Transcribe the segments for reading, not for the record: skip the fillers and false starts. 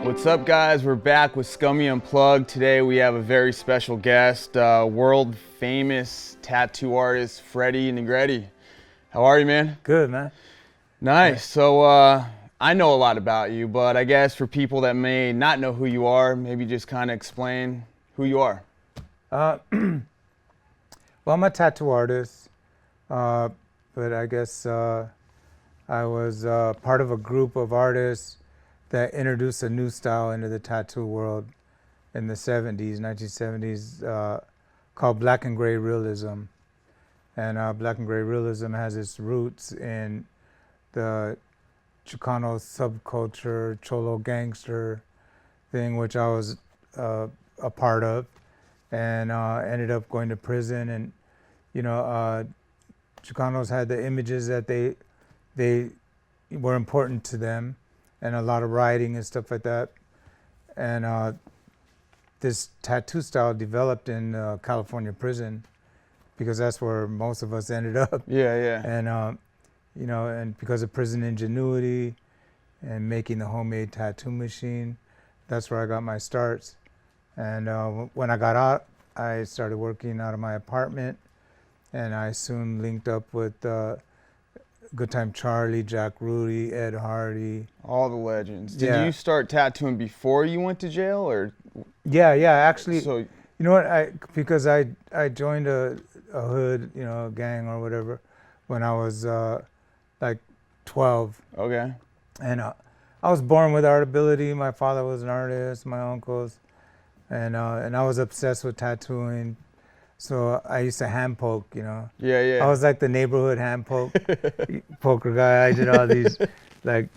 What's up, guys? We're back with Scummy Unplugged. Today we have a very special guest, world famous tattoo artist Freddy Negrete. How are you, man? Good, man. Nice. So I know a lot about you, but I guess for people that may not know who you are, maybe just kind of explain who you are. Well, I'm a tattoo artist, but I guess I was part of a group of artists that introduced a new style into the tattoo world in the 1970s, called Black-and-Gray-Realism. And Black-and-Gray-Realism has its roots in the Chicano subculture, Cholo gangster thing, which I was a part of, and ended up going to prison. And, Chicanos had the images that they were important to them, and a lot of rioting and stuff like that. And this tattoo style developed in California prison, because that's where most of us ended up. Yeah. And and because of prison ingenuity and making the homemade tattoo machine, that's where I got my starts. And when I got out, I started working out of my apartment, and I soon linked up with Good Time Charlie, Jack Rudy, Ed Hardy. All the legends. Did you start tattooing before you went to jail, or? Yeah, actually, So, you know what, because I joined a hood, a gang or whatever, when I was like 12. okay. And I was born with art ability. My father was an artist, my uncles, and I was obsessed with tattooing. So I used to hand poke, Yeah. I was like the neighborhood hand poker guy. I did all these like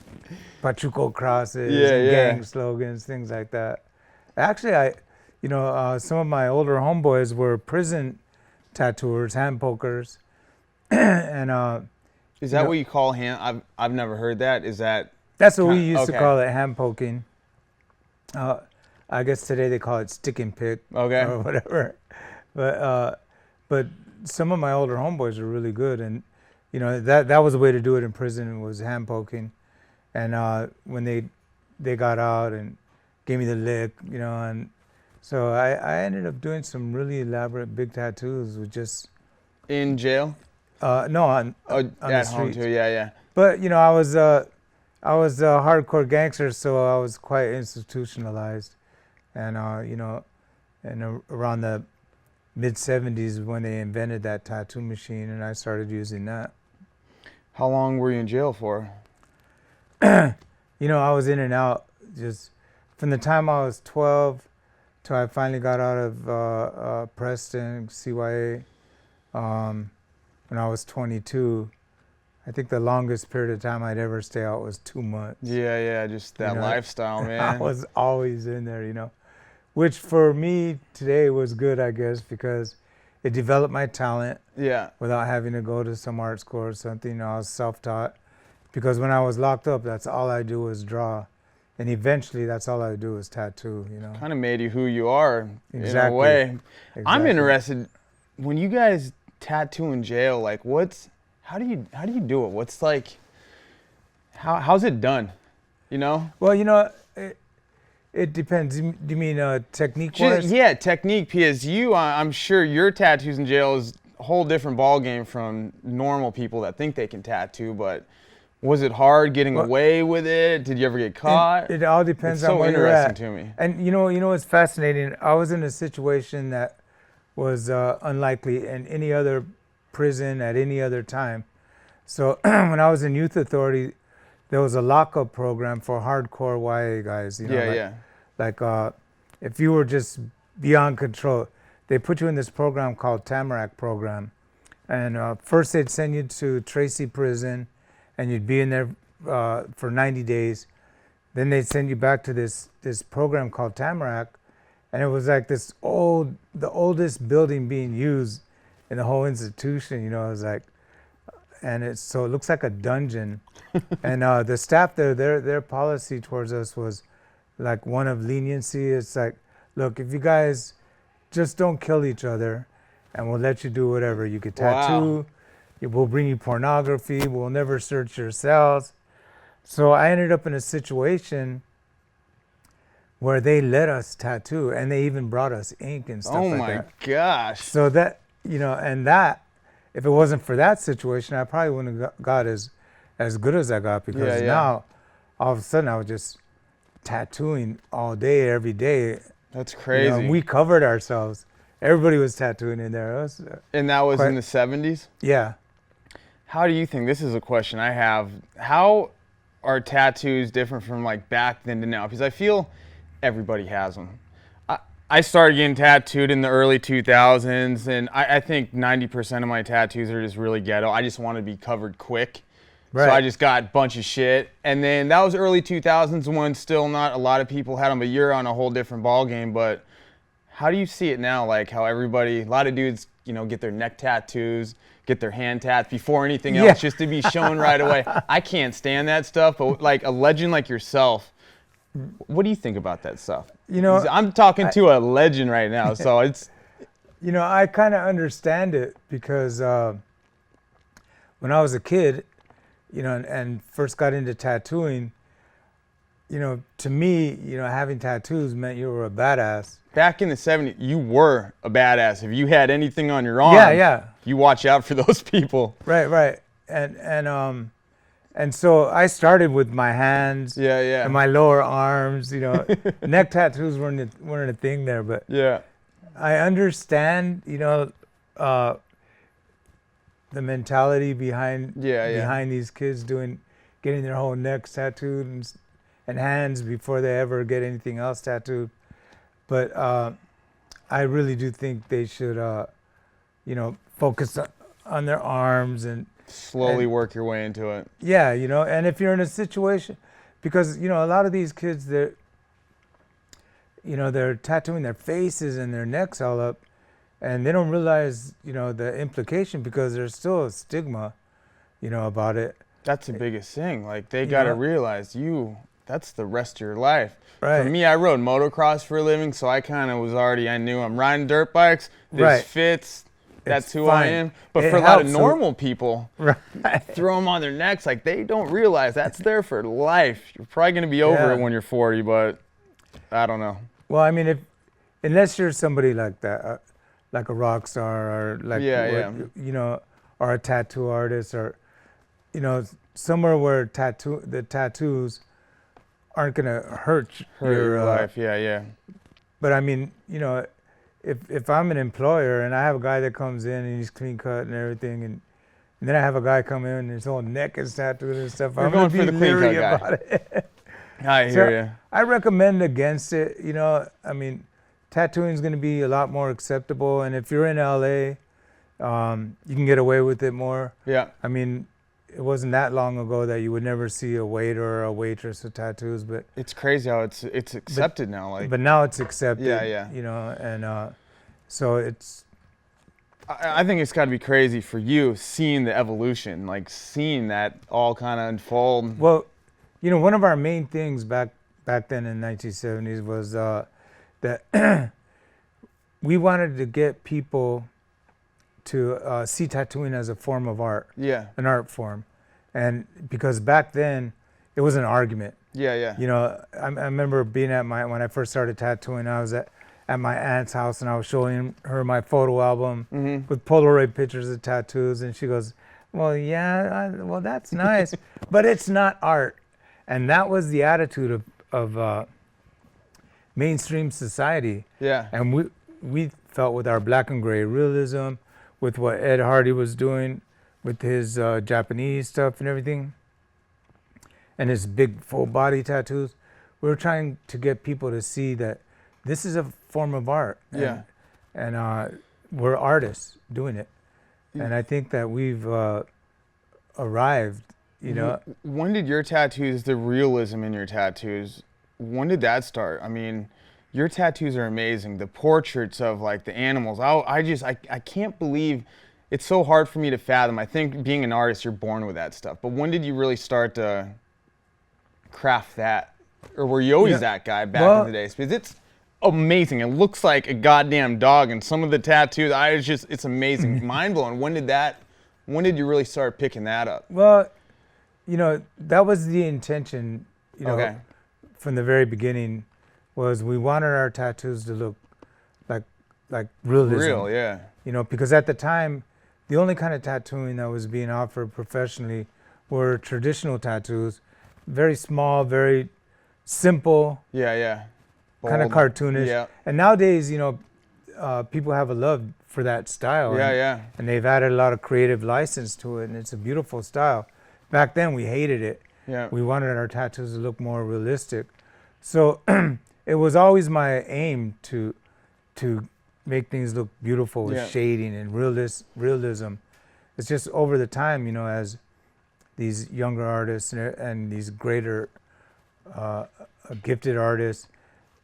Pachuco crosses and gang slogans, things like that. Actually, some of my older homeboys were prison tattooers, hand pokers, and Is that what you call hand? I've never heard that. Is that? That's what we used to call it, hand poking. I guess today they call it stick and pick, or whatever. But some of my older homeboys were really good, and that was the way to do it in prison, was hand poking. And when they got out and gave me the lick, and so I ended up doing some really elaborate big tattoos with just In jail? no, on at the home streets. too. Yeah. But I was a hardcore gangster, so I was quite institutionalized, and around the mid-70s when they invented that tattoo machine, and I started using that. How long were you in jail for? I was in and out just from the time I was 12 till I finally got out of Preston, CYA, when I was 22. I think the longest period of time I'd ever stay out was 2 months. Yeah, just that lifestyle, man. I was always in there, which for me today was good, I guess, because it developed my talent. Yeah. Without having to go to some art school or something. I was self-taught, because when I was locked up, that's all I do was draw, and eventually that's all I do was tattoo. Kind of made you who you are in a Exactly. way. Exactly. I'm interested, when you guys tattoo in jail, like how do you do it? What's like, how's it done? Well, it depends. Do you mean technique-wise? Yeah, technique, because I'm sure your tattoos in jail is a whole different ballgame from normal people that think they can tattoo, but was it hard getting away with it? Did you ever get caught? It all depends It's on so where you're at. interesting to me. And you know what's fascinating? I was in a situation that was unlikely in any other prison at any other time. So when I was in youth authority, there was a lockup program for hardcore YA guys. Like if you were just beyond control, they put you in this program called Tamarack program. And first they'd send you to Tracy prison, and you'd be in there for 90 days. Then they'd send you back to this program called Tamarack, and it was like the oldest building being used in the whole institution. It was like, and it looks like a dungeon. And the staff there, their policy towards us was like one of leniency. It's like, look, if you guys just don't kill each other, and we'll let you do whatever. You could tattoo. Wow. We'll bring you pornography. We'll never search your cells. So I ended up in a situation where they let us tattoo, and they even brought us ink and stuff Oh like my that. gosh. So that, and that, if it wasn't for that situation, I probably wouldn't have got as good as I got, because now all of a sudden I was just tattooing all day, every day. That's crazy. And we covered ourselves. Everybody was tattooing in there. It was, and that was in the 70s? Yeah. How do you think, this is a question I have, how are tattoos different from like back then to now? Because I feel everybody has them. I started getting tattooed in the early 2000s, and I think 90% of my tattoos are just really ghetto. I just want to be covered quick. Right. So I just got a bunch of shit. And then that was early 2000s when still not a lot of people had them, but you're on a whole different ball game. But how do you see it now? Like how everybody, a lot of dudes, get their neck tattoos, get their hand tats before anything else, just to be shown right away. I can't stand that stuff, but like a legend like yourself, what do you think about that stuff? I'm talking to a legend right now, so it's... I kind of understand it, because when I was a kid, and first got into tattooing, to me, having tattoos meant you were a badass. Back in the 70s, you were a badass. If you had anything on your arm, you watch out for those people. Right. And so I started with my hands and my lower arms. Neck tattoos weren't a thing there, but I understand, the mentality behind these kids getting their whole necks tattooed and hands before they ever get anything else tattooed. But I really do think they should, focus on their arms and slowly work your way into it. Yeah, and if you're in a situation, because a lot of these kids, they're tattooing their faces and their necks all up, and they don't realize the implication, because there's still a stigma about it. That's the biggest thing. Like they got to realize that's the rest of your life. Right. For me, I rode motocross for a living, so I kind of I knew I'm riding dirt bikes. This fits. That's who I am. But for a lot of normal people, throw them on their necks, like they don't realize that's there for life. You're probably going to be over it when you're 40, but I don't know. Well, I mean, unless you're somebody like that, like a rock star, or like, or a tattoo artist, or, somewhere where the tattoos aren't going to hurt your life. Yeah. But I mean, if I'm an employer and I have a guy that comes in and he's clean cut and everything, and then I have a guy come in and his whole neck is tattooed and stuff, I'm going to be leery about it. I hear you. I recommend against it. I mean, tattooing is going to be a lot more acceptable, and if you're in LA, you can get away with it more. Yeah. I mean, it wasn't that long ago that you would never see a waiter or a waitress with tattoos, but it's crazy how it's accepted now. But now it's accepted. Yeah. And so it's. I think it's got to be crazy for you seeing the evolution, like seeing that all kind of unfold. Well, one of our main things back then in the 1970s was that we wanted to get people to see tattooing as a form of art. Yeah. An art form. And because back then it was an argument. Yeah. I remember being when I first started tattooing, I was at my aunt's house and I was showing her my photo album with Polaroid pictures of tattoos, and she goes, well, well, that's nice, but it's not art. And that was the attitude of mainstream society. Yeah. And we felt with our Black-and-Gray-Realism, with what Ed Hardy was doing with his Japanese stuff and everything, and his big full body tattoos, we were trying to get people to see that this is a form of art. And we're artists doing it. And I think that we've arrived, When did your tattoos, the realism in your tattoos, when did that start? I mean, your tattoos are amazing. The portraits of like the animals. I can't believe, it's so hard for me to fathom. I think being an artist, you're born with that stuff. But when did you really start to craft that? Or were you always that guy back in the days? Because it's amazing. It looks like a goddamn dog. And some of the tattoos, it's amazing. Mind blowing. When did you really start picking that up? Well, that was the intention, from the very beginning. was we wanted our tattoos to look like realism. Real, yeah. You know, because at the time, the only kind of tattooing that was being offered professionally were traditional tattoos, very small, very simple, Yeah. kind of Bold. cartoonish. Yeah. And nowadays, you know, people have a love for that style. Yeah. And they've added a lot of creative license to it, and it's a beautiful style. Back then, we hated it. Yeah. We wanted our tattoos to look more realistic. So it was always my aim to make things look beautiful with shading and realism. It's just over the time, you know, as these younger artists and these greater gifted artists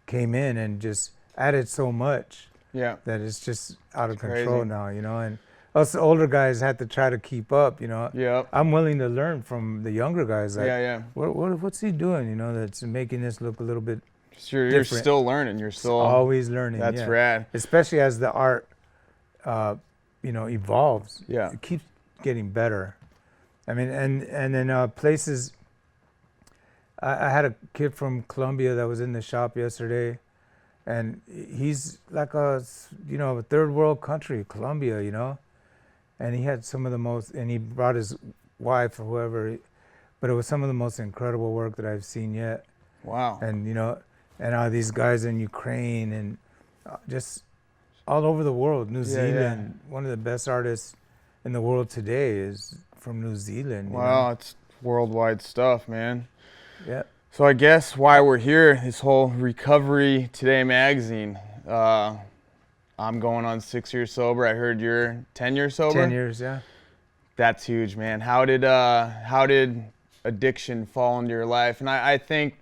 came in and just added so much that it's just out of control now, you know. And us older guys had to try to keep up, you know. Yep. I'm willing to learn from the younger guys. Like, Yeah. what's he doing, you know, that's making this look a little bit You're different. still learning. You're still always learning. That's rad. Especially as the art, you know, evolves. Yeah. It keeps getting better. I mean, and then places. I had a kid from Colombia that was in the shop yesterday, and he's like a third world country, Colombia, you know, and he had some of the most, and he brought his wife or whoever, but it was some of the most incredible work that I've seen yet. Wow. And you know. And these guys in Ukraine and just all over the world, New Zealand. One of the best artists in the world today is from New Zealand. Wow, it's worldwide stuff, man. Yeah. So I guess why we're here, this whole Recovery Today magazine. I'm going on 6 years sober. I heard you're 10 years sober? 10 years, yeah. That's huge, man. How did addiction fall into your life? And I think,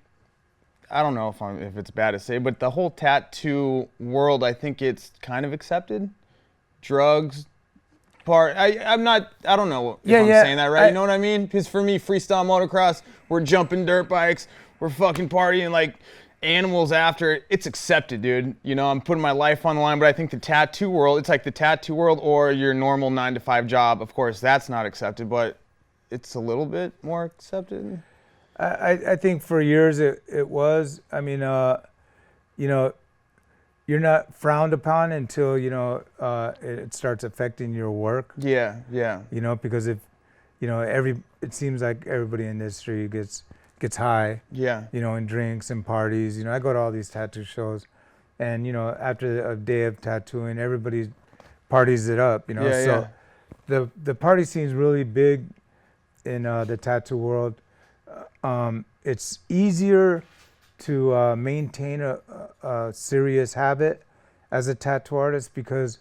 I don't know if it's bad to say, but the whole tattoo world, I think it's kind of accepted. Drugs, I don't know if I'm saying that right. You know what I mean? Because for me, freestyle motocross, we're jumping dirt bikes, we're fucking partying like animals after it. It's accepted, dude. You know, I'm putting my life on the line, but I think the tattoo world, it's like the tattoo world or your normal 9-to-5 job. Of course, that's not accepted, but it's a little bit more accepted. I think for years it was. I mean, you know, you're not frowned upon until, you know, it starts affecting your work. Yeah. You know, because if, you know, it seems like everybody in the industry gets high. Yeah. You know, and drinks and parties. You know, I go to all these tattoo shows, and you know, after a day of tattooing, everybody parties it up. You know, the party scene's really big in the tattoo world. It's easier to maintain a serious habit as a tattoo artist because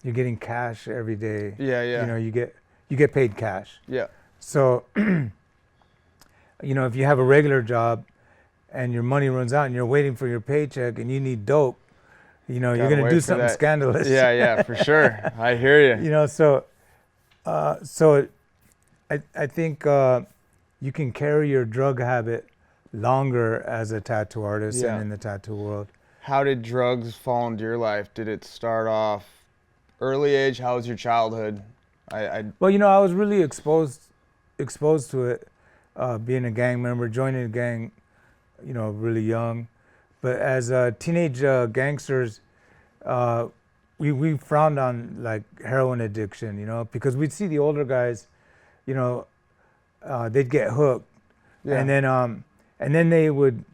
you're getting cash every day. Yeah. You know, you get paid cash. Yeah. So, you know, if you have a regular job and your money runs out and you're waiting for your paycheck and you need dope, you know, you're gonna do something scandalous. Yeah, for sure. I hear you. You know, so I think you can carry your drug habit longer as a tattoo artist and in the tattoo world. How did drugs fall into your life? Did it start off early age? How was your childhood? Well, you know, I was really exposed to it, being a gang member, joining a gang, you know, really young. But as teenage gangsters, we frowned on like heroin addiction, you know, because we'd see the older guys, you know, they'd get hooked, and then they would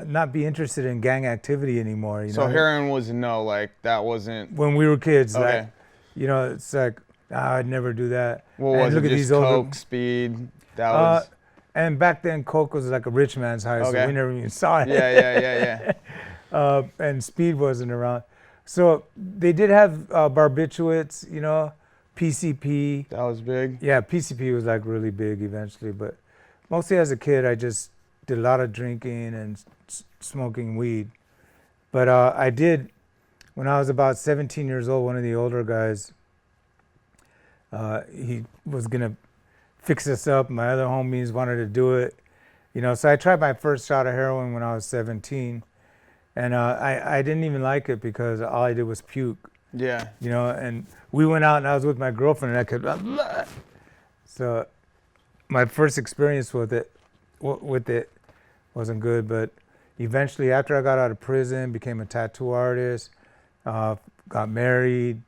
not be interested in gang activity anymore. You know? Heroin was no, like that wasn't when we were kids. Okay. Like, you know, it's like I'd never do that. What was it? Just coke, speed. That was. And back then, coke was like a rich man's high, so we never even saw it. Yeah. And speed wasn't around, so they did have barbiturates, you know, PCP. That was big. Yeah, PCP was like really big eventually, but mostly as a kid, I just did a lot of drinking and smoking weed. But I did, when I was about 17 years old, one of the older guys, he was gonna fix us up. My other homies wanted to do it, you know. So I tried my first shot of heroin when I was 17, and I didn't even like it because all I did was puke. Yeah. You know, and we went out and I was with my girlfriend and I could. So my first experience with it wasn't good, but eventually, after I got out of prison, became a tattoo artist, got married.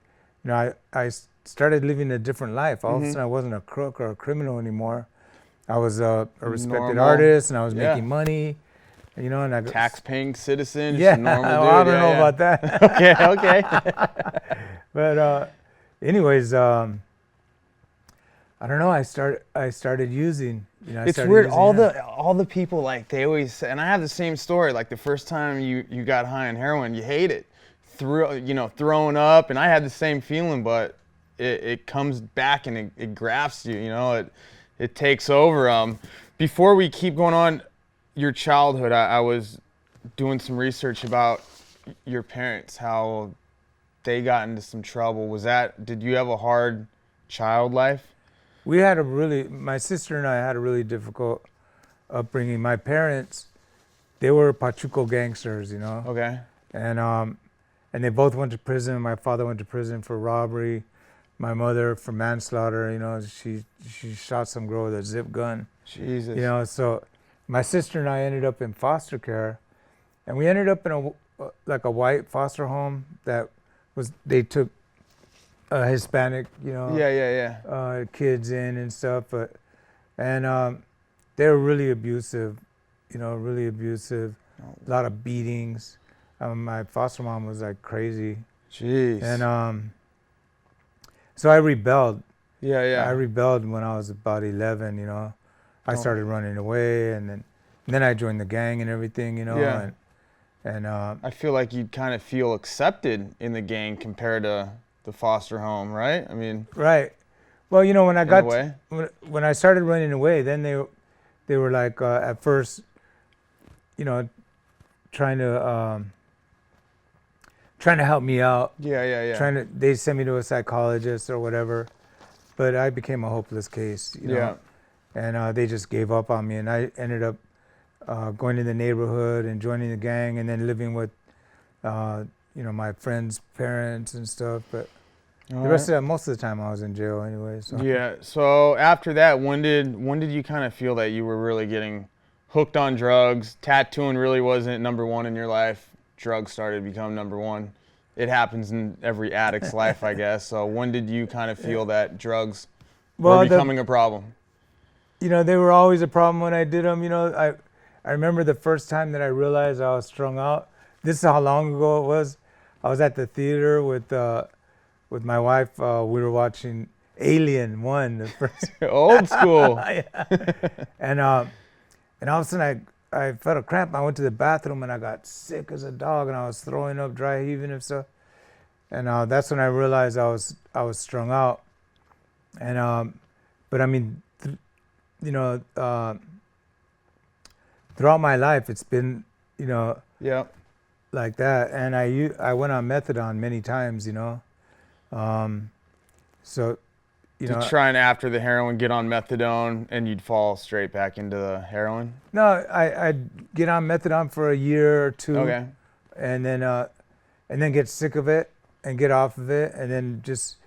You know, I started living a different life. All of a sudden, I wasn't a crook or a criminal anymore. I was a respected Normal. artist, and I was Yeah. making money. You know, and I Tax-paying citizen, just yeah, a normal dude. well, I don't Yeah, know yeah. about that. Okay. But anyways, I don't know. I started using. You know, I It's started weird. using All the people, like, they always say, and I have the same story. Like, the first time you got high on heroin, you hate it, throwing up, and I had the same feeling, but it comes back and it grafts you. You know, it takes over. Before we keep going on, your childhood, I was doing some research about your parents, how they got into some trouble. Did you have a hard child life? My sister and I had a really difficult upbringing. My parents, they were Pachuco gangsters, you know. Okay. And they both went to prison. My father went to prison for robbery. My mother for manslaughter. You know, she shot some girl with a zip gun. Jesus. You know, so my sister and I ended up in foster care, and we ended up in a white foster home they took Hispanic, you know, Yeah. kids in and stuff, and they were really abusive, you know, really abusive, a lot of beatings. My foster mom was like crazy, Jeez. and so I rebelled. Yeah. I rebelled when I was about 11, you know. I started running away, and then I joined the gang and everything, you know. Yeah. And I feel like you'd kind of feel accepted in the gang compared to the foster home, right? I mean, right. Well, you know, when I got way. when I started running away, then they were like at first, you know, trying to help me out. Yeah. They sent me to a psychologist or whatever, but I became a hopeless case, you know. Yeah. And they just gave up on me, and I ended up going to the neighborhood and joining the gang, and then living with, you know, my friends' parents and stuff. But most of the time I was in jail anyway. So. Yeah. So after that, when did you kind of feel that you were really getting hooked on drugs? Tattooing really wasn't number one in your life. Drugs started to become number one. It happens in every addict's life, I guess. So when did you kind of feel that drugs were becoming a problem? You know, they were always a problem when I did them. You know, I remember the first time that I realized I was strung out. This is how long ago it was. I was at the theater with my wife. We were watching Alien 1, the first. Old school. And all of a sudden I felt a cramp. I went to the bathroom and I got sick as a dog, and I was throwing up, dry heaving and stuff. And that's when I realized I was strung out. And but I mean, you know, throughout my life, it's been, you know, like that. And I went on methadone many times, you know. So, you know. Trying after the heroin, get on methadone, and you'd fall straight back into the heroin? No, I'd get on methadone for a year or two. Okay. And then get sick of it and get off of it, and then just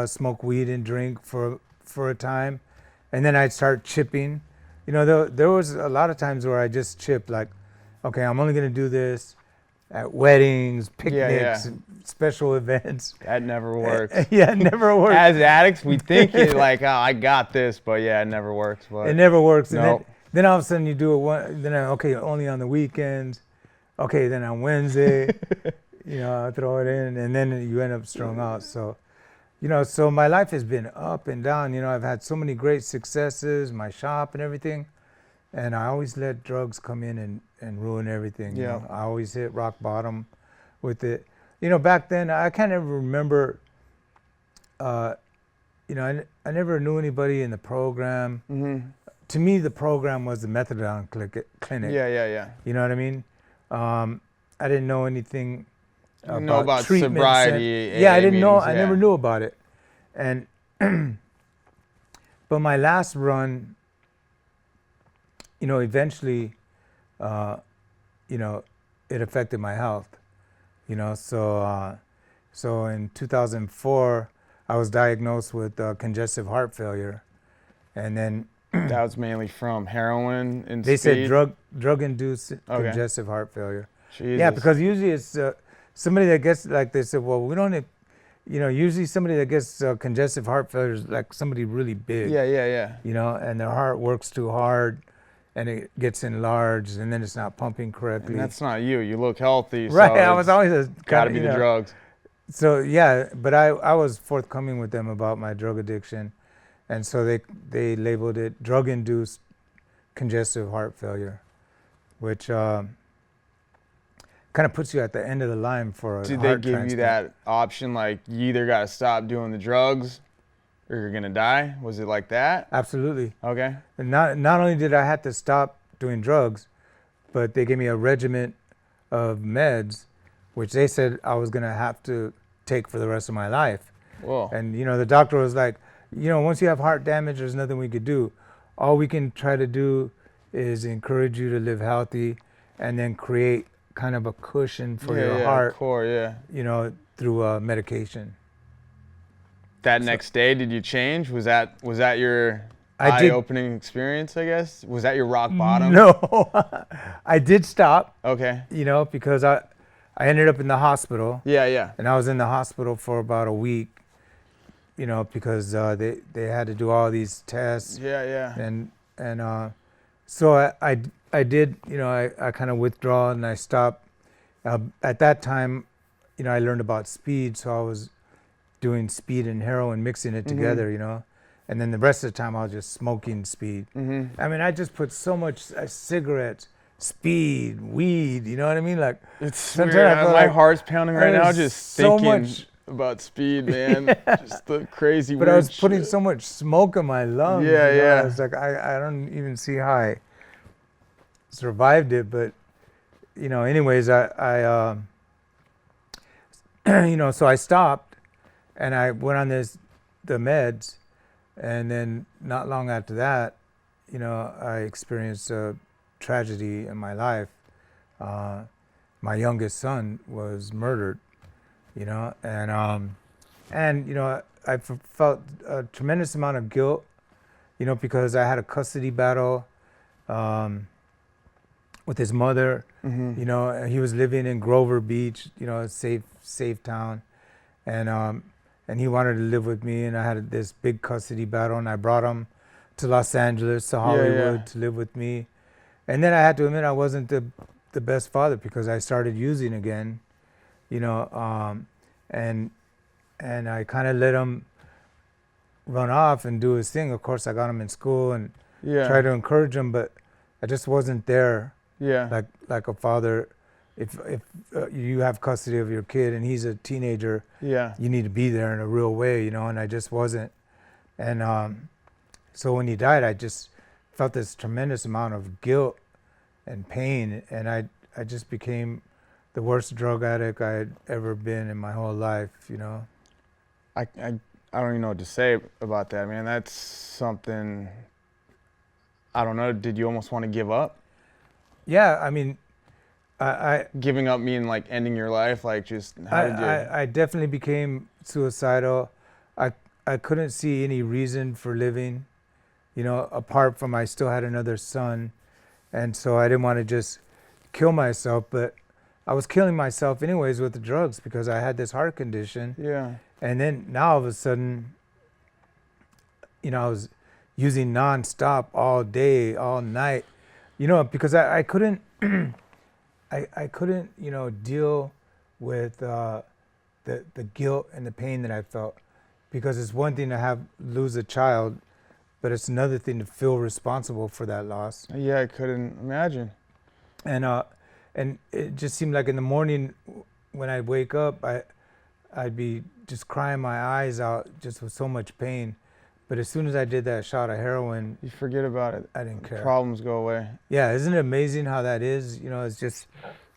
smoke weed and drink for a time. And then I'd start chipping. You know, there was a lot of times where I just chipped, like, okay, I'm only going to do this at weddings, picnics, special events. That never works. Yeah, it never works. As addicts, we think it like, oh, I got this, but yeah, it never works. But it never works. Nope. And then all of a sudden you do it okay, only on the weekends. Okay, then on Wednesday, you know, I throw it in, and then you end up strung out. So, you know, so my life has been up and down. You know, I've had so many great successes, my shop and everything. And I always let drugs come in and ruin everything. You know? I always hit rock bottom with it. You know, back then, I can't ever remember, you know, I never knew anybody in the program. Mm-hmm. To me, the program was the Methadone Clinic. Yeah. You know what I mean? I didn't know anything about treatments sobriety. Yeah, I didn't know. Meetings, I never knew about it. And but my last run, you know, eventually, you know, it affected my health. You know, so in 2004, I was diagnosed with congestive heart failure, and then That was mainly from heroin and They speed? said drug-induced congestive heart failure. Jesus. Yeah, because usually it's somebody that gets, like they said, well, we don't, usually somebody that gets congestive heart failure is like somebody really big. Yeah. And their heart works too hard and it gets enlarged and then it's not pumping correctly. And that's not you. You look healthy. Right, So I was always got to be the drugs. So yeah, but I was forthcoming with them about my drug addiction, and so they labeled it drug-induced congestive heart failure, which kind of puts you at the end of the line for a heart transplant. Did they give you that option, like you either got to stop doing the drugs or you're gonna die? Was it like that? Absolutely. Okay. And not only did I have to stop doing drugs, but they gave me a regimen of meds, which they said I was gonna have to take for the rest of my life. Whoa. And the doctor was like, once you have heart damage, there's nothing we could do. All we can try to do is encourage you to live healthy and then create kind of a cushion for your heart, core, through medication. That next day, did you change? Was that your eye-opening experience, I guess? Was that your rock bottom? No, I did stop. Okay. Because I ended up in the hospital. Yeah. And I was in the hospital for about a week, because they had to do all these tests. Yeah. And so I did, I kind of withdraw and I stopped. At that time, I learned about speed, so I was doing speed and heroin, mixing it together, and then the rest of the time I was just smoking speed. I mean, I just put so much cigarettes, speed, weed, you know what I mean? Like, it's weird. My heart's pounding right now just thinking about speed, man. Just the crazy but weird I was putting shit. so much smoke in my lungs. Yeah. It's like, I don't even see how I survived it, but anyways, I so I stopped and I went on the meds, and then not long after that, I experienced a tragedy in my life. My youngest son was murdered, and I felt a tremendous amount of guilt, because I had a custody battle with his mother. He was living in Grover Beach, a safe town, and he wanted to live with me, and I had this big custody battle, and I brought him to Los Angeles, to Hollywood, to live with me. And then I had to admit I wasn't the best father, because I started using again, and I kind of let him run off and do his thing. Of course, I got him in school and tried to encourage him, but I just wasn't there. Like a father. If you have custody of your kid and he's a teenager, you need to be there in a real way, and I just wasn't. And so when he died, I just felt this tremendous amount of guilt and pain, and I just became the worst drug addict I had ever been in my whole life, I don't even know what to say about that, man. That's something, I don't know, did you almost want to give up? Yeah, I mean, I giving up meaning like ending your life, like just how did you? I definitely became suicidal. I couldn't see any reason for living, apart from I still had another son, and so I didn't want to just kill myself, but I was killing myself anyways with the drugs because I had this heart condition. Yeah. And then now all of a sudden, I was using nonstop all day, all night, because I couldn't, I couldn't, deal with the guilt and the pain that I felt, because it's one thing to lose a child, but it's another thing to feel responsible for that loss. Yeah, I couldn't imagine. And it just seemed like in the morning when I'd wake up, I'd be just crying my eyes out just with so much pain. But as soon as I did that shot of heroin, you forget about it. I didn't care. Problems go away. Yeah, isn't it amazing how that is? It's just...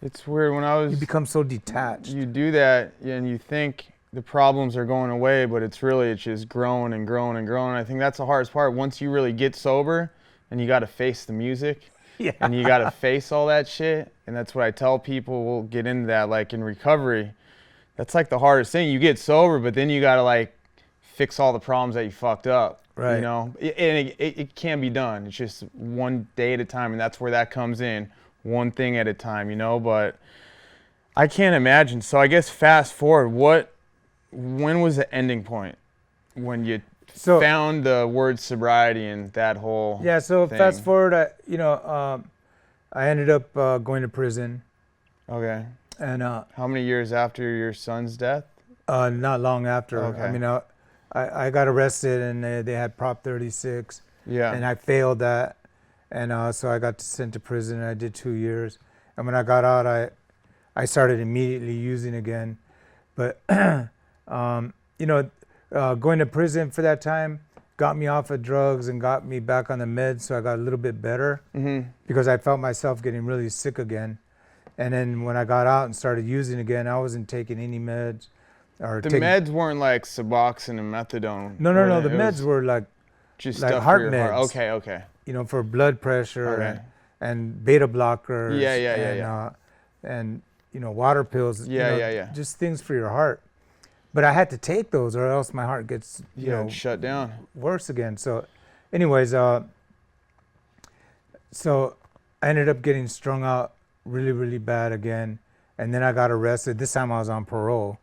It's weird. When you become so detached. You do that and you think the problems are going away, but it's just growing and growing and growing. I think that's the hardest part. Once you really get sober and you got to face the music, and you got to face all that shit. And that's what I tell people. We'll get into that, like in recovery. That's like the hardest thing. You get sober, but then you got to like fix all the problems that you fucked up. Right. You know, and it can be done. It's just one day at a time, and that's where that comes in, one thing at a time, you know. But I can't imagine. So I guess fast forward, when was the ending point when you found the word sobriety and that whole so thing? fast forward, I ended up going to prison. Okay. And how many years after your son's death? Not long after. Okay. I mean, I got arrested, and they had Prop 36. Yeah. And I failed that, and so I got sent to prison. And I did 2 years, and when I got out, I started immediately using again. But going to prison for that time got me off of drugs and got me back on the meds, so I got a little bit better because I felt myself getting really sick again. And then when I got out and started using again, I wasn't taking any meds. Meds weren't like Suboxone and Methadone. No. The meds were like just like stuff heart for your meds. Heart. Okay. You know, for blood pressure Okay. and beta blockers. Yeah. And water pills. Yeah. Just things for your heart. But I had to take those, or else my heart gets shut down, worse again. So, anyways, so I ended up getting strung out really, really bad again, and then I got arrested. This time I was on parole,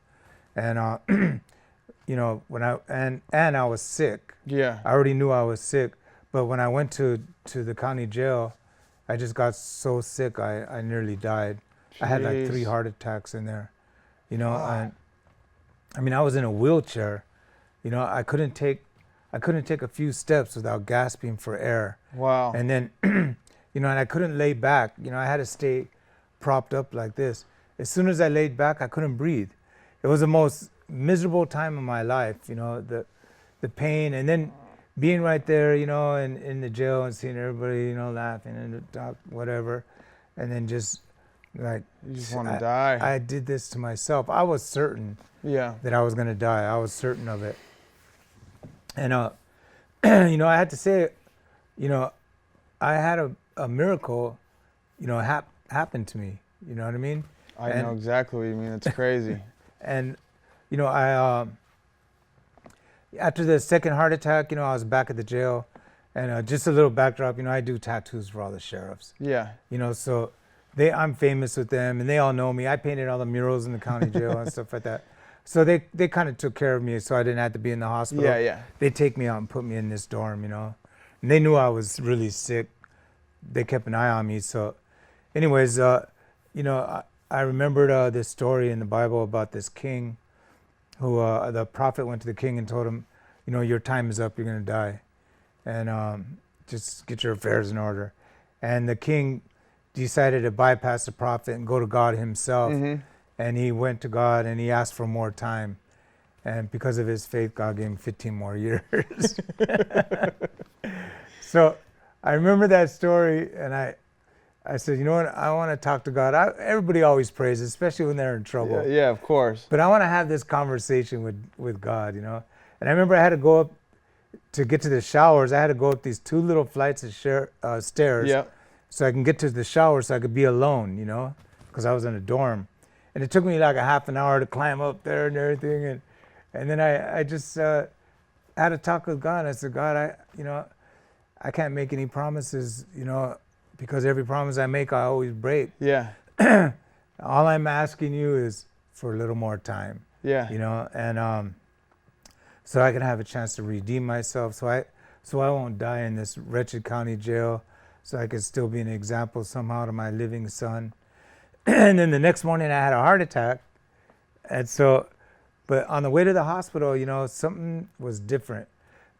and when I was sick. Yeah. I already knew I was sick, but when I went to the county jail, I just got so sick I nearly died. Jeez. I had like 3 heart attacks in there, and I mean, I was in a wheelchair. I couldn't take a few steps without gasping for air. Wow. And then, and I couldn't lay back. I had to stay propped up like this. As soon as I laid back, I couldn't breathe. It was the most miserable time of my life, the pain, and then being right there, in the jail and seeing everybody, laughing and talk, whatever, and then just like you just want to die. I did this to myself. I was certain that I was going to die. I was certain of it. And, I had to say, I had a miracle, happen to me. You know what I mean? I know exactly what you mean. It's crazy. And, I, after the second heart attack, I was back at the jail. And just a little backdrop, I do tattoos for all the sheriffs. Yeah. So I'm famous with them, and they all know me. I painted all the murals in the county jail and stuff like that. So they kind of took care of me, so I didn't have to be in the hospital. Yeah. They take me out and put me in this dorm, And they knew I was really sick. They kept an eye on me. So anyways, I remembered this story in the Bible about this king who the prophet went to the king and told him, your time is up, you're going to die. And just get your affairs in order. And the king decided to bypass the prophet and go to God himself. And he went to God and he asked for more time. And because of his faith, God gave him 15 more years. So I remember that story, and I said, you know what, I want to talk to God. Everybody always prays, especially when they're in trouble. Yeah, of course. But I want to have this conversation with God, And I remember I had to go up to get to the showers. I had to go up these 2 little flights of stairs so I can get to the shower so I could be alone, because I was in a dorm. And it took me like a half an hour to climb up there and everything. And then I just had a talk with God. I said, God, I can't make any promises, because every promise I make, I always break. Yeah. All I'm asking you is for a little more time. Yeah. And so I can have a chance to redeem myself, so I won't die in this wretched county jail, so I can still be an example somehow to my living son. And then the next morning I had a heart attack. And so, but on the way to the hospital, something was different.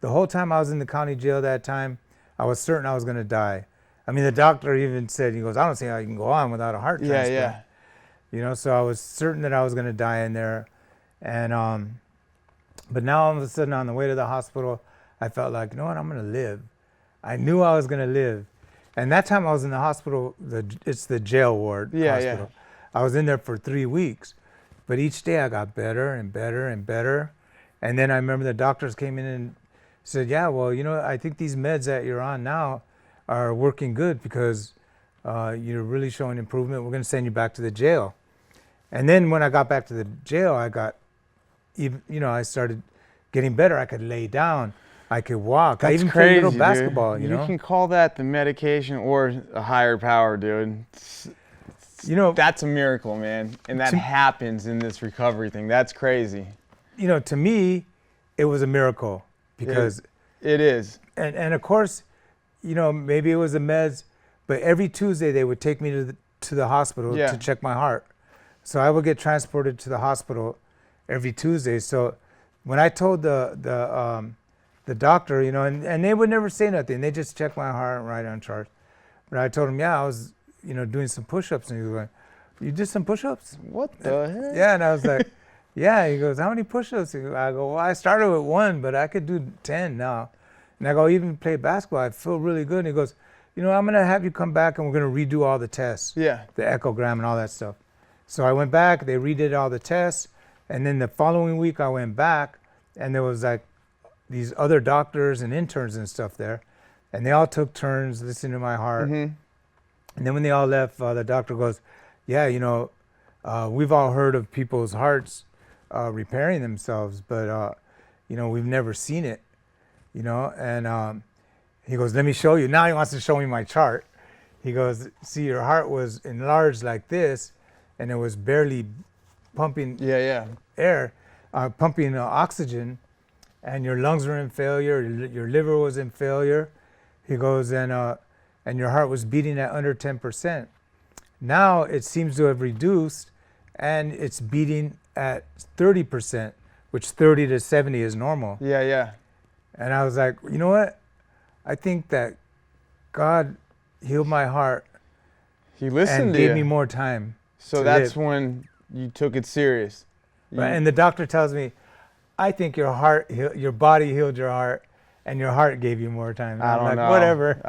The whole time I was in the county jail that time, I was certain I was going to die. I mean, the doctor even said, he goes, I don't see how you can go on without a heart transplant. Yeah. So I was certain that I was going to die in there. And, but now all of a sudden on the way to the hospital, I felt like, I'm going to live. I knew I was going to live. And that time I was in the hospital, it's the jail ward hospital. Yeah. I was in there for 3 weeks. But each day I got better and better and better. And then I remember the doctors came in and said, yeah, well, I think these meds that you're on now are working good because you're really showing improvement. We're going to send you back to the jail. And then when I got back to the jail, I got, I started getting better. I could lay down. I could walk. That's I even crazy, played little basketball, dude. you know? You can call that the medication or a higher power, dude. You know, That's a miracle, man. And that happens in this recovery thing. That's crazy. you know, to me, it was a miracle because, It is. and of course, you know, maybe it was the meds, but every Tuesday they would take me to the hospital Yeah. to check my heart. So I would get transported to the hospital every Tuesday. So when I told the doctor, you know, and they would never say nothing. They just check my heart and write on charts. But I told him, yeah, I was, you know, doing some push-ups. And he was like, you did some push-ups? What the heck? Yeah, and I was like, yeah. He goes, how many push-ups? I go, well, I started with 1, but I could do 10 now. And I go, even play basketball, I feel really good. And he goes, you know, I'm going to have you come back and we're going to redo all the tests. Yeah. The echogram and all that stuff. So I went back, they redid all the tests. And then the following week I went back and there was like these other doctors and interns and stuff there. And they all took turns listening to my heart. Mm-hmm. And then when they all left, the doctor goes, yeah, you know, we've all heard of people's hearts repairing themselves, but, you know, we've never seen it, you know. And he goes, let me show you. Now he wants to show me my chart. He goes, see, your heart was enlarged like this, and it was barely pumping air, pumping oxygen, and your lungs were in failure, your liver was in failure. He goes, and your heart was beating at under 10%. Now it seems to have reduced, and it's beating at 30%, which 30 to 70 is normal. Yeah, yeah. And I was like, you know what? I think that God healed my heart He listened and to gave you. me more time. So to that's live. when you took it serious. Right? And the doctor tells me, I think your body healed your heart, and your heart gave you more time. And I I'm don't like, know. whatever.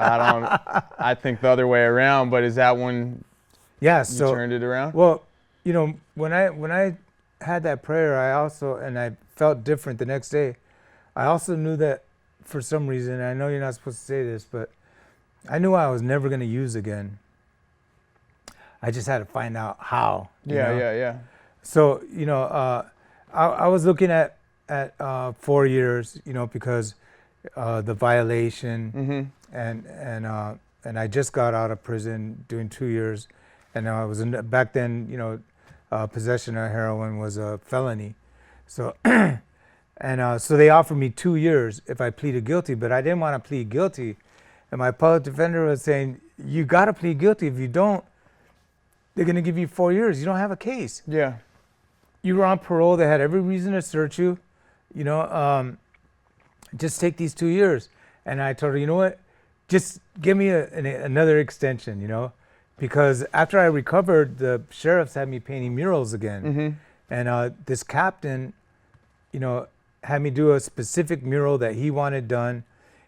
I think the other way around, but is that when Yeah. you So turned it around? well, you know, when I had that prayer, I felt different the next day. I also knew that for some reason, I know you're not supposed to say this, but I knew I was never going to use again. I just had to find out how. you know? Yeah. So, you know, I was looking at 4 years, you know, because the violation, Mm-hmm. and I just got out of prison doing 2 years, and I was back then, you know, possession of heroin was a felony, so so they offered me 2 years if I pleaded guilty, but I didn't want to plead guilty, and my public defender was saying, you got to plead guilty. If you don't, they're going to give you 4 years. You don't have a case. Yeah. You were on parole. They had every reason to search you. You know, just take these 2 years. And I told her, you know what? Just give me another extension, you know, because after I recovered, the sheriffs had me painting murals again. Mm-hmm. And this captain, you know, had me do a specific mural that he wanted done.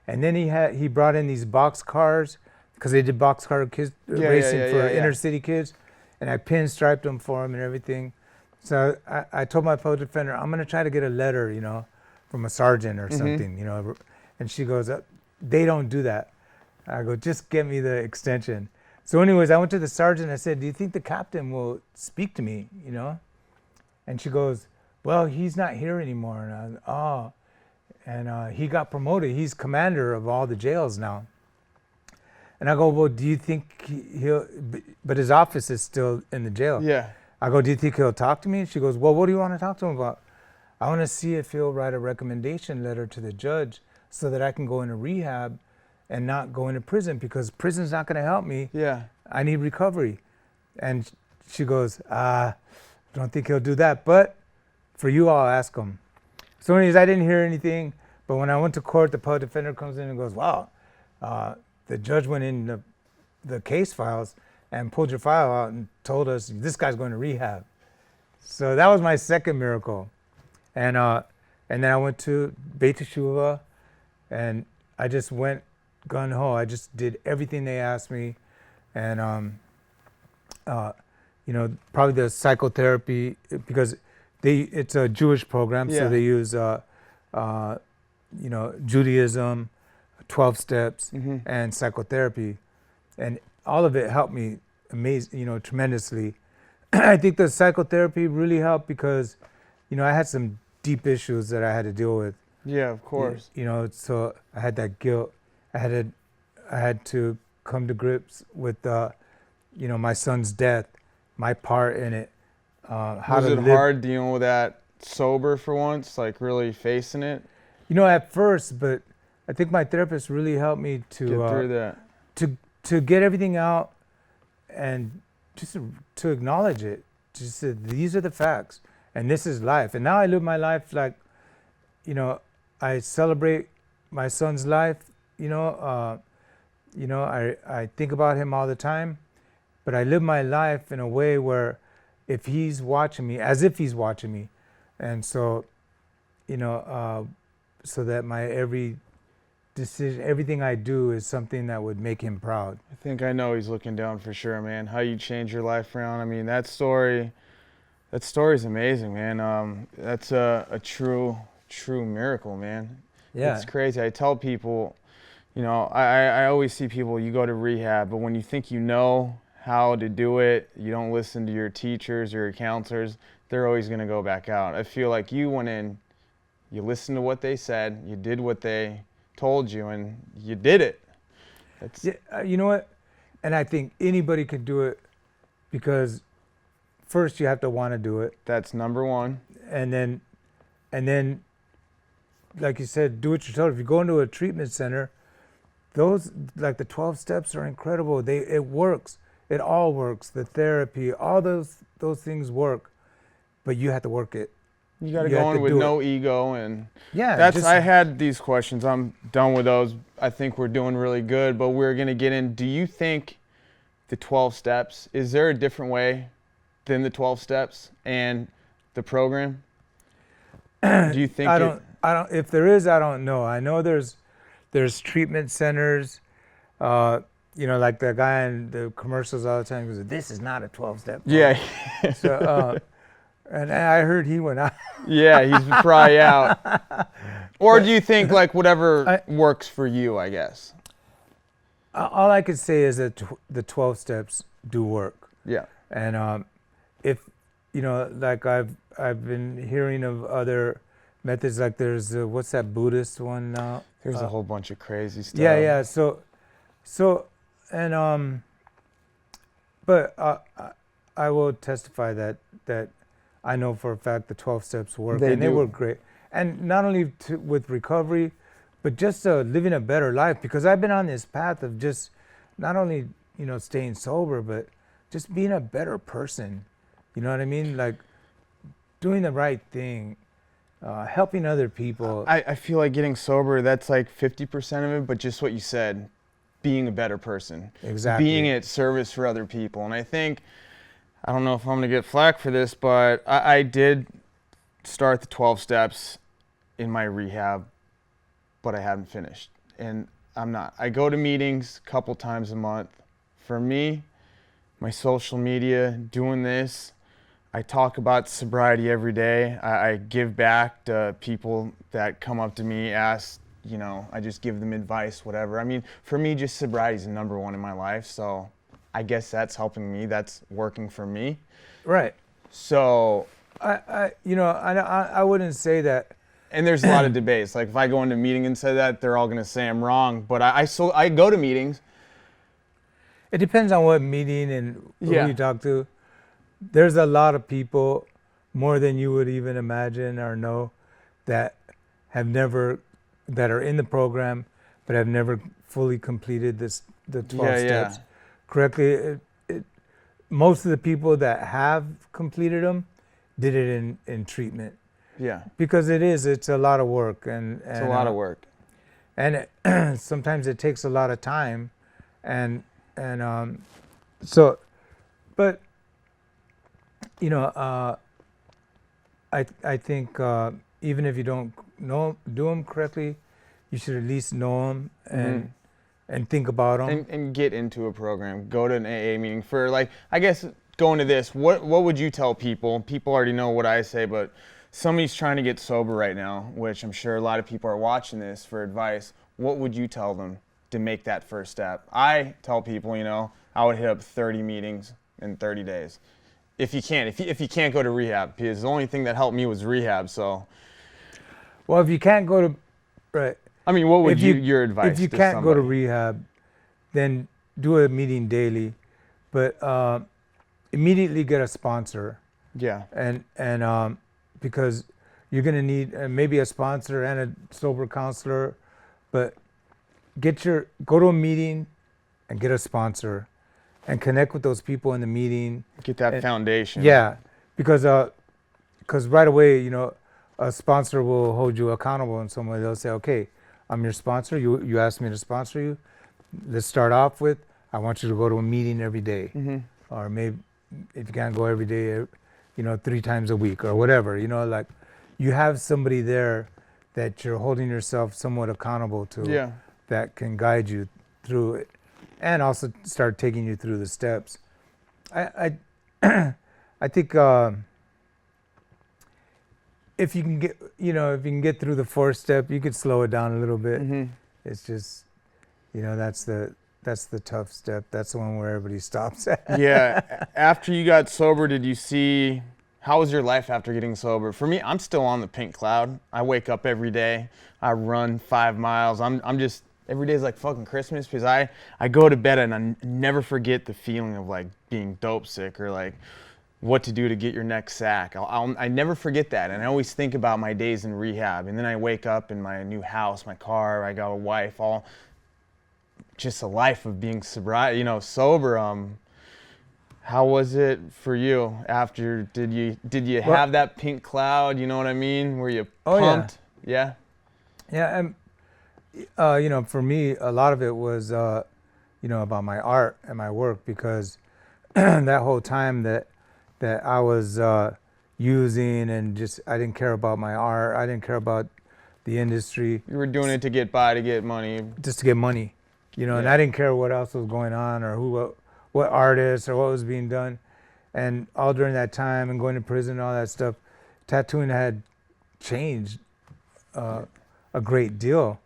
And then he brought in these box cars because they did boxcar racing for inner city kids. And I pinstriped them for him and everything. So I told my public defender, I'm going to try to get a letter, you know, from a sergeant or something, you know. And she goes, they don't do that. I go, just get me the extension. So anyways, I went to the sergeant. I said, do you think the captain will speak to me, you know? And she goes, well, he's not here anymore. And I was, oh. And he got promoted. He's commander of all the jails now. And I go, well, do you think he'll, but his office is still in the jail. Yeah. I go, do you think he'll talk to me? And she goes, well, what do you want to talk to him about? I want to see if he'll write a recommendation letter to the judge so that I can go into rehab and not go into prison, because prison's not going to help me. Yeah. I need recovery. And she goes, don't think he'll do that, but for you, I'll ask him. So anyways, I didn't hear anything, but when I went to court, the public defender comes in and goes, wow, the judge went in the case files and pulled your file out and told us this guy's going to rehab. So that was my second miracle. And then I went to Beit Teshuvah, and I just went gung-ho. I just did everything they asked me. And, you know, probably the psychotherapy, because it's a Jewish program, so they use, you know, Judaism, 12 steps, and psychotherapy. And all of it helped me tremendously. I think the psychotherapy really helped because, you know, I had some deep issues that I had to deal with. Yeah, of course. You know, so I had that guilt. I had to come to grips with, you know, my son's death, my part in it. How Was to it live. hard dealing with that sober for once, like really facing it? You know, at first, but I think my therapist really helped me Get through that. to get everything out and just to acknowledge it. Just say, these are the facts, and this is life. And now I live my life like, you know, I celebrate my son's life. You know, I think about him all the time, but I live my life in a way where, if he's watching me, as if he's watching me, and so, you know, so that my every decision, everything I do is something that would make him proud. I think I know he's looking down for sure, man. How you change your life around. I mean, that story's amazing, man. That's a true miracle, man. Yeah. It's crazy. I tell people, you know, I always see people, you go to rehab, but when you think you know how to do it, you don't listen to your teachers or your counselors, they're always going to go back out. I feel like you went in, you listened to what they said, you did what they told you, and you did it. Yeah, you know what? And I think anybody can do it, because first you have to want to do it. That's number one. And then, like you said, do what you're told. If you go into a treatment center, those, like the 12 steps, are incredible. It works. It all works. The therapy, all those things work, but you have to work it. You got to go in with no ego, and yeah, I had these questions. I'm done with those. I think we're doing really good, but we're going to get in. Do you think the 12 steps, is there a different way than the 12 steps and the program? Do you think I don't, if there is, I don't know. I know there's treatment centers, you know, like the guy in the commercials all the time goes, "This is not a 12-step." Yeah. So, and I heard he went out. Yeah, he's probably out. Or do you think like whatever works for you, I guess? All I could say is that the 12 steps do work. Yeah. And if, you know, like I've been hearing of other methods, like there's what's that Buddhist one now? There's a whole bunch of crazy stuff. Yeah. So, and but I will testify that I know for a fact the 12 steps work, and they work great. And not only with recovery, but just living a better life, because I've been on this path of just not only, you know, staying sober, but just being a better person. You know what I mean? Like doing the right thing, helping other people. I feel like getting sober, that's like 50% of it, but just what you said, being a better person. Exactly. Being at service for other people. And I think, I don't know if I'm going to get flack for this, but I did start the 12 steps in my rehab, but I haven't finished. And I'm not. I go to meetings a couple times a month. For me, my social media, doing this, I talk about sobriety every day. I give back to people that come up to me, ask, you know, I just give them advice, whatever. I mean, for me, just sobriety is number one in my life. So I guess that's helping me. That's working for me. Right. So I wouldn't say that. And there's a lot of debates. Like if I go into a meeting and say that, they're all going to say I'm wrong. But I go to meetings. It depends on what meeting and who you talk to. There's a lot of people, more than you would even imagine or know, that are in the program, but have never fully completed the 12 steps correctly. Most of the people that have completed them did it in treatment. Yeah. Because it's a lot of work. And it's a lot of work. And sometimes it takes a lot of time. So, but, you know, I think even if you don't do them correctly, you should at least know them and think about them. And get into a program. Go to an AA meeting. For like, I guess going to this, what would you tell people? People already know what I say, but somebody's trying to get sober right now, which I'm sure a lot of people are watching this for advice. What would you tell them to make that first step? I tell people, you know, I would hit up 30 meetings in 30 days. If you can't go to rehab, because the only thing that helped me was rehab. So, Well, if you can't go to, right. I mean, what would If your advice? If you to can't go to somebody? rehab, then do a meeting daily, but immediately get a sponsor. Yeah. And because you're gonna need maybe a sponsor and a sober counselor, but go to a meeting and get a sponsor, and connect with those people in the meeting. Get that foundation. Yeah, because right away, a sponsor will hold you accountable, and somebody they'll say, okay, I'm your sponsor. You asked me to sponsor you. Let's start off with, I want you to go to a meeting every day, or maybe if you can't go every day, 3 times a week or whatever. Like you have somebody there that you're holding yourself somewhat accountable to. Yeah. That can guide you through it, and also start taking you through the steps. I think if you can get through the 4th step, you could slow it down a little bit. It's just, that's the tough step. That's the one where everybody stops at. Yeah. After you got sober, how was your life after getting sober? For me, I'm still on the pink cloud. I wake up every day. I run 5 miles. I'm just, every day is like fucking Christmas, because I go to bed and I never forget the feeling of like being dope sick, or like what to do to get your next sack. I never forget that. And I always think about my days in rehab. And then I wake up in my new house, my car, I got a wife, all just a life of being sober. How was it for you after? Did you have that pink cloud? You know what I mean? Were you pumped? Yeah. Yeah, and for me, a lot of it was, about my art and my work, because that whole time that I was using, and just I didn't care about my art. I didn't care about the industry. You were doing it to get by, to get money. Just to get money, and I didn't care what else was going on, or what artists or what was being done. And all during that time and going to prison and all that stuff, tattooing had changed a great deal.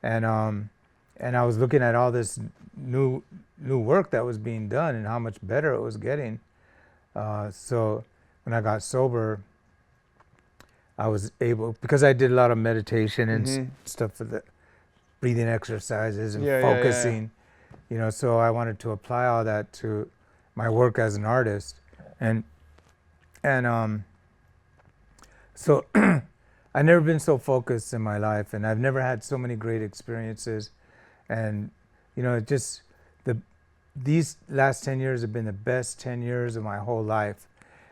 And I was looking at all this new work that was being done and how much better it was getting. So when I got sober, I was able, because I did a lot of meditation and stuff for the breathing exercises and focusing. So I wanted to apply all that to my work as an artist, and so I've never been so focused in my life, and I've never had so many great experiences, and these last 10 years have been the best 10 years of my whole life,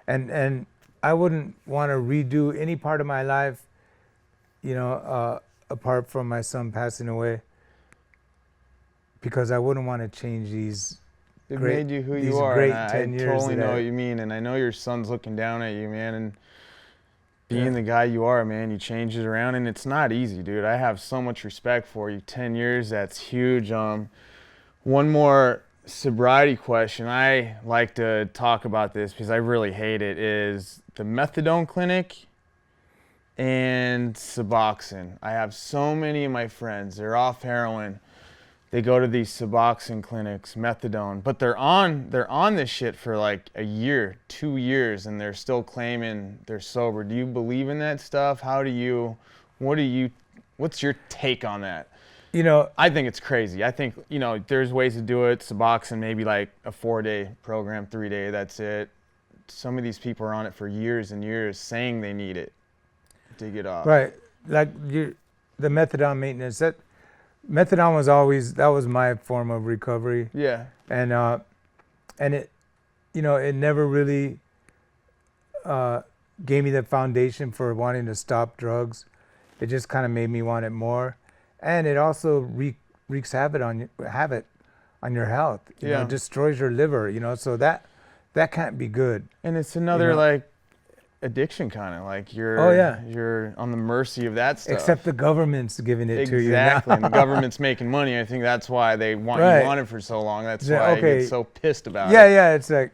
and I wouldn't want to redo any part of my life, apart from my son passing away, because I wouldn't want to change these. It made you who you are. And I totally know what you mean, and I know your son's looking down at you, man. And being the guy you are, man, you changed it around, and it's not easy, dude. I have so much respect for you. 10 years, that's huge. One more sobriety question. I like to talk about this because I really hate it. Is the Methadone Clinic and Suboxone. I have so many of my friends. They're off heroin. They go to these Suboxone clinics, methadone, but they're on this shit for like a year, 2 years, and they're still claiming they're sober. Do you believe in that stuff? What's your take on that? I think it's crazy. I think, there's ways to do it. Suboxone, maybe like a 4-day program, 3-day, that's it. Some of these people are on it for years and years, saying they need it to get off. Right. Like the methadone maintenance, methadone was my form of recovery. Yeah. And it, it never really gave me the foundation for wanting to stop drugs. It just kind of made me want it more. And it also wreaks havoc on your health. It destroys your liver, so that can't be good. And it's another like addiction, kind of like you're on the mercy of that stuff. Except the government's giving it to you. Exactly. And the government's making money. I think that's why they want you on it for so long. That's why I get so pissed about it. Yeah, it's like,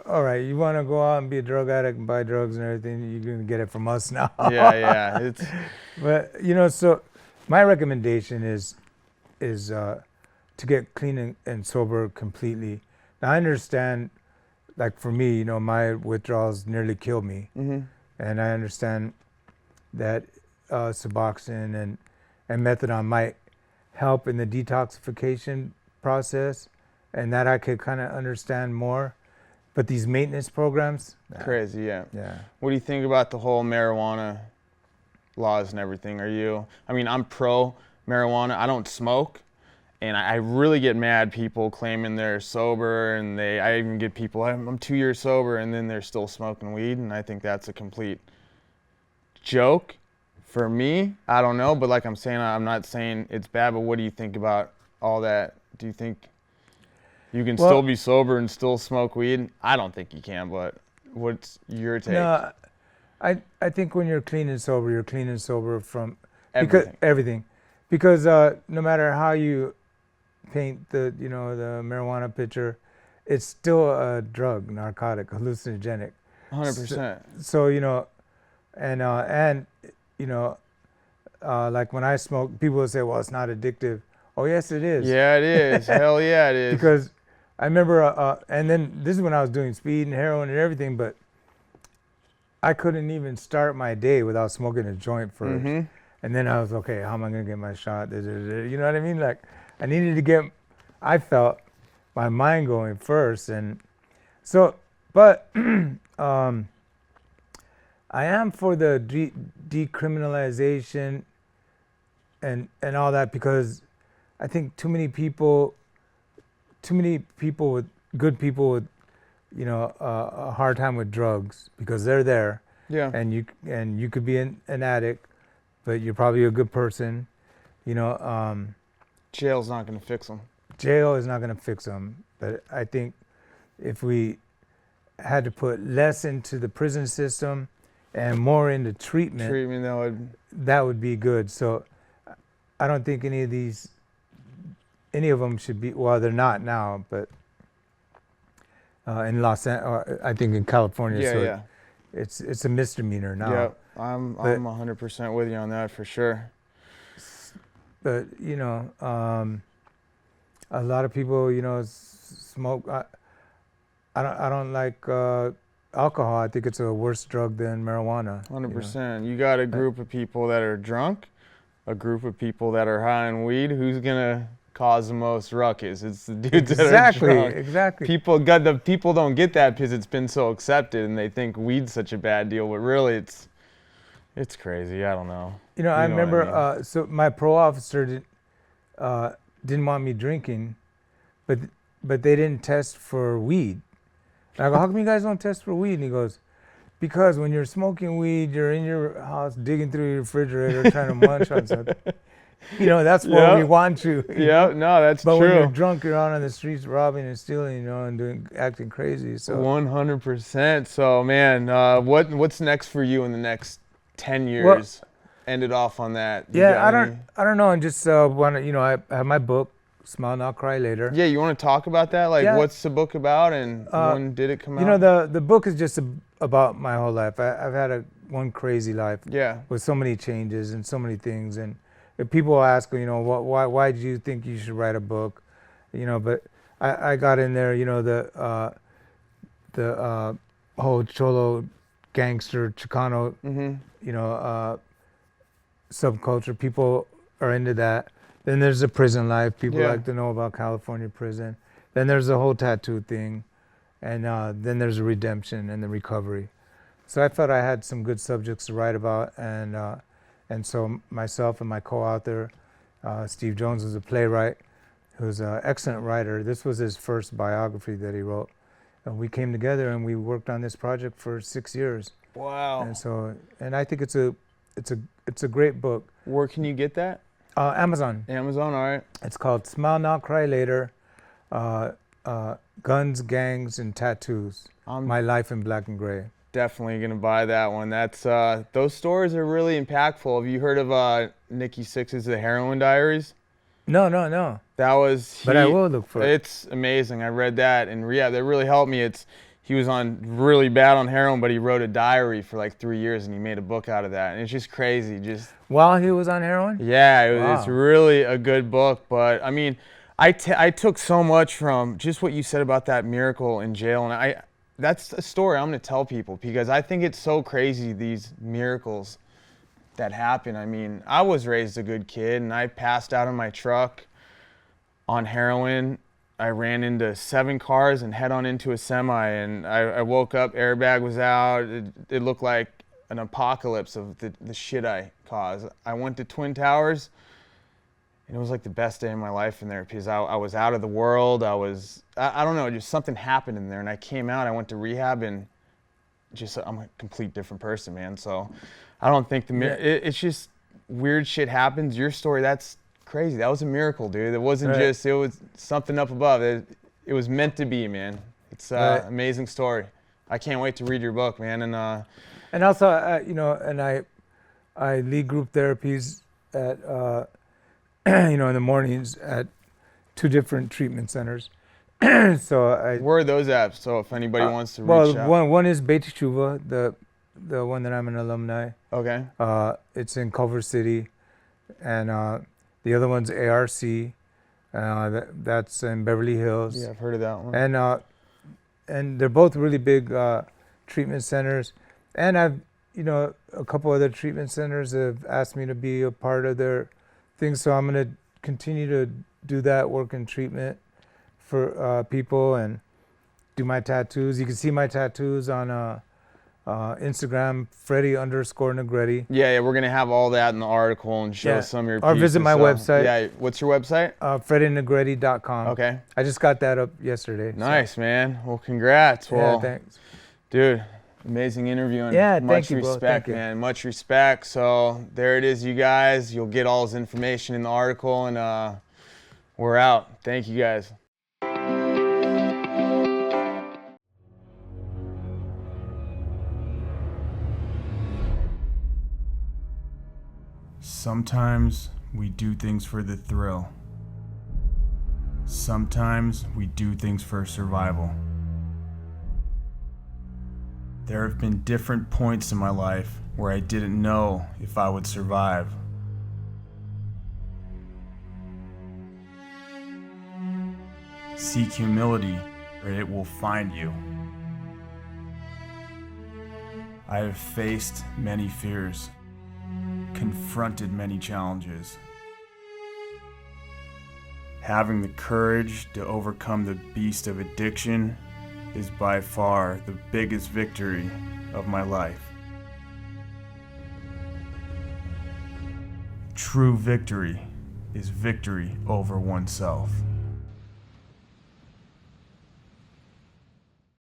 all right, you want to go out and be a drug addict and buy drugs and everything, you're going to get it from us now. Yeah. But, so my recommendation is to get clean and sober completely. Now, I understand, like for me, my withdrawals nearly killed me. Mm-hmm. And I understand that Suboxone and Methadone might help in the detoxification process, and that I could kind of understand more. But these maintenance programs, crazy, yeah. Yeah. What do you think about the whole marijuana laws and everything? I'm pro marijuana. I don't smoke, and I really get mad people claiming they're sober, and I even get people, I'm 2 years sober, and then they're still smoking weed, and I think that's a complete joke. For me, I don't know, but like I'm saying, I'm not saying it's bad, but what do you think about all that? Do you think you can still be sober and still smoke weed? I don't think you can, but what's your take? No, I think when you're clean and sober, you're clean and sober from everything. Because no matter how you paint the marijuana picture, it's still a drug, narcotic, hallucinogenic. 100%. So like when I smoke, people will say, well, it's not addictive. Oh, yes, it is. Yeah, it is. Hell yeah, it is. Because I remember, and then this is when I was doing speed and heroin and everything, but I couldn't even start my day without smoking a joint first. Mm-hmm. And then I was, okay, how am I going to get my shot? You know what I mean? Like, I needed to get, I felt, my mind going first. And so, but I am for the decriminalization and all that, because I think too many people with good people with a hard time with drugs, because they're there. Yeah. And you could be an addict, but you're probably a good person. Jail's not going to fix them. Jail is not going to fix them. But I think if we had to put less into the prison system and more into treatment, that would be good. So I don't think any of them should be, well, they're not now, but in Los Angeles, I think in California, it's a misdemeanor now. Yeah, I'm 100% with you on that for sure. But a lot of people smoke. I don't like alcohol. I think it's a worse drug than marijuana. 100%. You got a group of people that are drunk, a group of people that are high on weed. Who's gonna cause the most ruckus? It's the dudes that are drunk. Exactly. People don't get that because it's been so accepted, and they think weed's such a bad deal. But really, it's crazy. I don't know. I remember. So my parole officer didn't want me drinking, but they didn't test for weed. And I go, how come you guys don't test for weed? And he goes, because when you're smoking weed, you're in your house digging through your refrigerator trying to munch on something. That's where we want you. Yeah, no, that's true. But when you're drunk, you're out on the streets robbing and stealing, and acting crazy. So 100%. So man, what's next for you in the next 10 years? Well, end it off on that. I don't know. And just want to, I have my book, Smile Now, Cry Later. Yeah, you want to talk about that? Like, what's the book about, and when did it come out? The book is just about my whole life. I've had one crazy life. Yeah. With so many changes and so many things. And if people ask, why do you think you should write a book? But I got in there, the whole Cholo gangster Chicano, subculture. People are into that. Then there's the prison life. People like to know about California prison. Then there's the whole tattoo thing. And then there's the redemption and the recovery. So I felt I had some good subjects to write about. And so myself and my co-author, Steve Jones, was a playwright who's an excellent writer. This was his first biography that he wrote. And we came together and we worked on this project for 6 years. Wow. And I think it's a great book. Where can you get that? Amazon. Amazon, all right. It's called Smile Now, Cry Later, Guns, Gangs, and Tattoos, My Life in Black and Gray. Definitely going to buy that one. That's those stories are really impactful. Have you heard of Nikki Sixx's The Heroine Diaries? No. That was... But I will look for it. It's amazing. I read that in rehab. That really helped me. He was on really bad on heroin, but he wrote a diary for like 3 years, and he made a book out of that. And it's just crazy. While he was on heroin? Yeah, it's really a good book. But I mean, I took so much from just what you said about that miracle in jail, and that's a story I'm going to tell people, because I think it's so crazy, these miracles that happened. I mean, I was raised a good kid, and I passed out in my truck on heroin. I ran into 7 cars and head on into a semi, and I woke up, airbag was out. It looked like an apocalypse of the shit I caused. I went to Twin Towers, and it was like the best day of my life in there, because I was out of the world. I don't know, just something happened in there, and I came out, I went to rehab, and just, I'm a complete different person, man. So I don't think it's just weird shit happens. Your story, that's crazy. That was a miracle, dude. It wasn't just, it was something up above. It was meant to be, man. It's an amazing story. I can't wait to read your book, man. And also, you know, and I lead group therapies at, you know, in the mornings at 2 different treatment centers. So where are those at? So if anybody wants to reach out. Well, one is Beit Teshuva, the one that I'm an alumni. Okay. It's in Culver City, and the other one's ARC. That's in Beverly Hills. Yeah, I've heard of that one. And they're both really big treatment centers. And I've, you know, a couple other treatment centers have asked me to be a part of their things. So I'm going to continue to do that, work in treatment for people, and do my tattoos. You can see my tattoos on Instagram, Freddy_Negrete. Yeah, we're going to have all that in the article and show some of your pieces. Or visit my website. Yeah, what's your website? FreddyNegrete.com. Okay. I just got that up yesterday. Nice, man. Well, congrats. Well, yeah, thanks. Dude, amazing interview. And yeah, much thank you, respect, bro. man. Much respect. So there it is, you guys. You'll get all his information in the article, and we're out. Thank you, guys. Sometimes we do things for the thrill. Sometimes we do things for survival. There have been different points in my life where I didn't know if I would survive. Seek humility, or it will find you. I have faced many fears, confronted many challenges. Having the courage to overcome the beast of addiction is by far the biggest victory of my life. True victory is victory over oneself.